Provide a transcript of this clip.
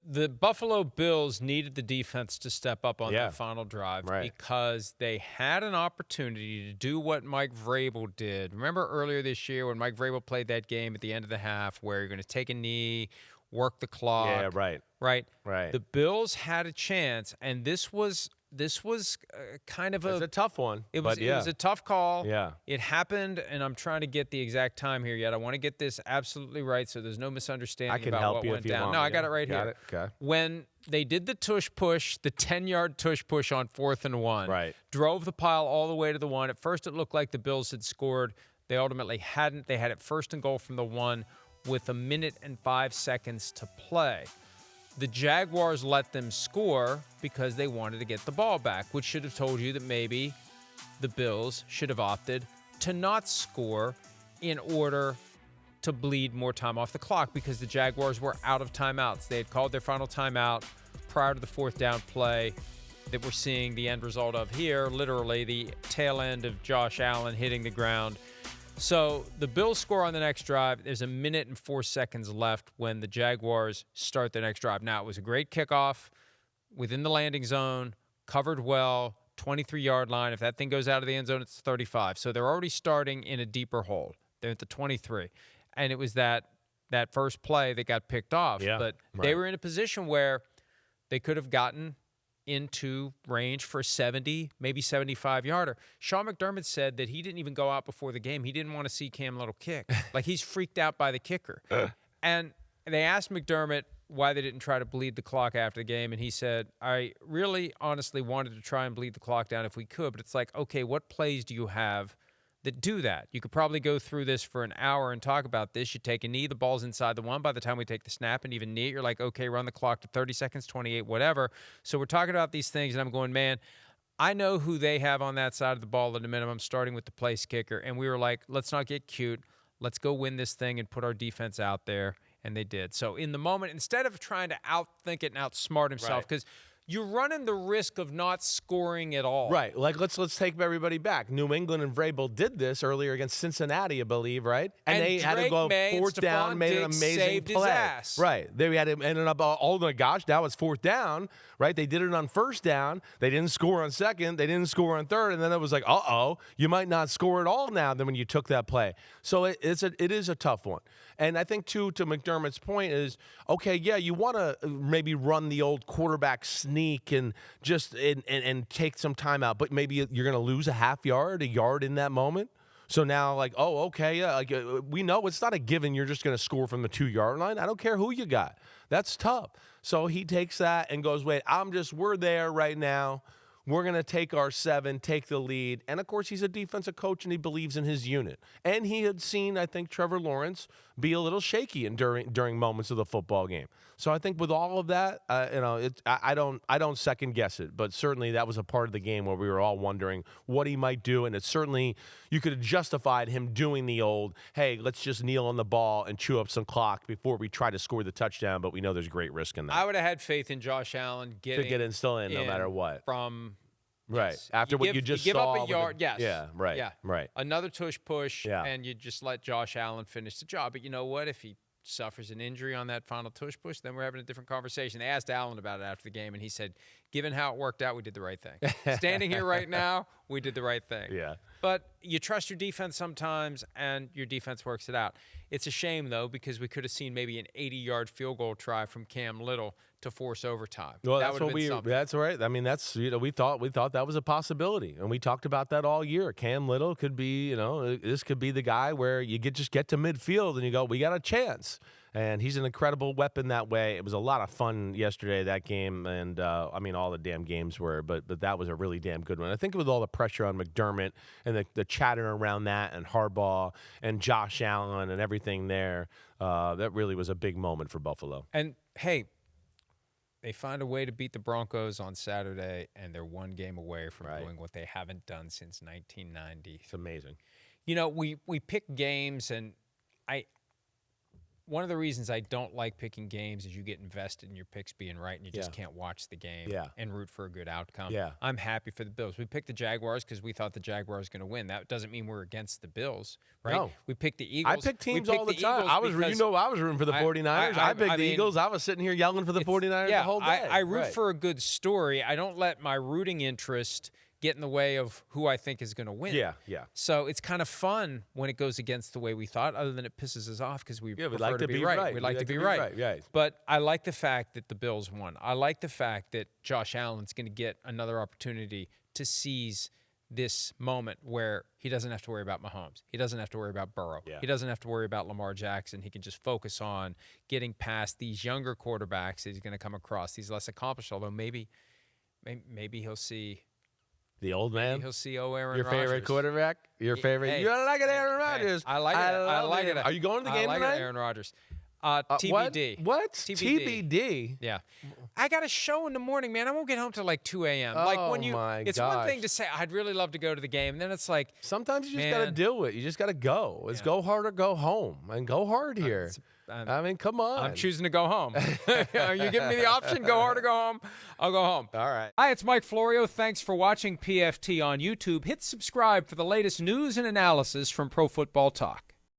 The Buffalo Bills needed the defense to step up on the final drive because they had an opportunity to do what Mike Vrabel did. Remember earlier this year when Mike Vrabel played that game at the end of the half where you're going to take a knee, work the clock. Yeah, right. The Bills had a chance, and this was kind of It's a tough one. It was a tough call. Yeah. It happened, and I'm trying to get the exact time here yet. I want to get this absolutely right so there's no misunderstanding about what went down. No, I got it right here. Okay. When they did the tush push, the 10-yard tush push on 4th and 1, drove the pile all the way to the 1. At first, it looked like the Bills had scored. They ultimately hadn't. They had it 1st and goal from the 1 with 1 minute and 5 seconds to play. The Jaguars let them score because they wanted to get the ball back, which should have told you that maybe the Bills should have opted to not score in order to bleed more time off the clock because the Jaguars were out of timeouts. They had called their final timeout prior to the 4th down play that we're seeing the end result of here, literally the tail end of Josh Allen hitting the ground. So the Bills score on the next drive. There's 1 minute and 4 seconds left when the Jaguars start the next drive. Now, it was a great kickoff within the landing zone, covered well, 23-yard line. If that thing goes out of the end zone, it's 35. So they're already starting in a deeper hole. They're at the 23. And it was that first play that got picked off. Yeah, but they were in a position where they could have gotten into range for a 70, maybe 75-yarder. Sean McDermott said that he didn't even go out before the game. He didn't want to see Cam Little kick. Like, he's freaked out by the kicker. And they asked McDermott why they didn't try to bleed the clock after the game, and he said, I really honestly wanted to try and bleed the clock down if we could, but it's like, okay, what plays do you have that do that? You could probably go through this for an hour and talk about this. You take a knee, the ball's inside the 1. By the time we take the snap and even knee it, you're like, okay, run the clock to 30 seconds, 28, whatever. So we're talking about these things, and I'm going, man, I know who they have on that side of the ball at a minimum, starting with the place kicker. And we were like, let's not get cute. Let's go win this thing and put our defense out there. And they did. So in the moment, instead of trying to outthink it and outsmart himself, because you're running the risk of not scoring at all. Right. Like, let's take everybody back. New England and Vrabel did this earlier against Cincinnati, I believe, right? And they had to go 4th down, made an amazing play. His ass. Right. They had to ended up, oh my gosh, that was 4th down, right? They did it on 1st down. They didn't score on 2nd. They didn't score on 3rd. And then it was like, you might not score at all now than when you took that play. So it is a tough one. And I think, too, to McDermott's point is, okay, yeah, you want to maybe run the old quarterback sneak and just and take some time out, but maybe you're going to lose a half yard, a yard in that moment. So now, like, we know it's not a given you're just going to score from the 2-yard line. I don't care who you got. That's tough. So he takes that and goes, wait, we're there right now. We're going to take our 7, take the lead. And, of course, he's a defensive coach, and he believes in his unit. And he had seen, I think, Trevor Lawrence be a little shaky during moments of the football game. So I think with all of that, I don't second guess it. But certainly that was a part of the game where we were all wondering what he might do. And it's certainly you could have justified him doing the old, hey, let's just kneel on the ball and chew up some clock before we try to score the touchdown. But we know there's great risk in that. I would have had faith in Josh Allen still in no matter what. Right. After what you just saw. Give up a yard. Yes. Yeah, right. Yeah. Right. Another tush push, and you just let Josh Allen finish the job. But you know what? If he suffers an injury on that final tush push, then we're having a different conversation. They asked Allen about it after the game, and he said, given how it worked out, we did the right thing. Standing here right now, we did the right thing. Yeah. But you trust your defense sometimes, and your defense works it out. It's a shame, though, because we could have seen maybe an 80-yard field goal try from Cam Little to force overtime. Well, that's right. I mean, we thought that was a possibility, and we talked about that all year. Cam Little could be, this could be the guy where you just get to midfield and you go, we got a chance. And he's an incredible weapon that way. It was a lot of fun yesterday, that game, and all the damn games were, but that was a really damn good one. I think with all the pressure on McDermott and the chatter around that and Harbaugh and Josh Allen and everything there, that really was a big moment for Buffalo. And, hey, they find a way to beat the Broncos on Saturday, and they're one game away from doing what they haven't done since 1990. It's amazing. We pick games, and one of the reasons I don't like picking games is you get invested in your picks being right, and you just can't watch the game and root for a good outcome. Yeah. I'm happy for the Bills. We picked the Jaguars because we thought the Jaguars were going to win. That doesn't mean we're against the Bills, right? No. We picked the Eagles. I pick teams all the time. I was rooting for the 49ers. I picked the Eagles. I was sitting here yelling for the 49ers the whole day. I root for a good story. I don't let my rooting interest get in the way of who I think is going to win. Yeah. So it's kind of fun when it goes against the way we thought, other than it pisses us off because we prefer like to be right. We like to be right. Right. But I like the fact that the Bills won. I like the fact that Josh Allen's going to get another opportunity to seize this moment where he doesn't have to worry about Mahomes. He doesn't have to worry about Burrow. Yeah. He doesn't have to worry about Lamar Jackson. He can just focus on getting past these younger quarterbacks that he's going to come across, these less accomplished, although maybe he'll see the old man. Maybe he'll see Aaron Your Rodgers. favorite quarterback? Your favorite? You don't like it, Aaron Rodgers? I like it. I like it. Are you going to the game tonight? tonight? Aaron Rodgers. TBD. What? TBD. Yeah. I got a show in the morning, man. I won't get home till like 2 a.m. It's one thing to say, I'd really love to go to the game. And then it's like, sometimes you just got to do it. You just got to go. It's go hard or go home. And go hard here. I mean, come on. I'm choosing to go home. Are you giving me the option? Go hard or go home? I'll go home. All right. Hi, it's Mike Florio. Thanks for watching PFT on YouTube. Hit subscribe for the latest news and analysis from Pro Football Talk.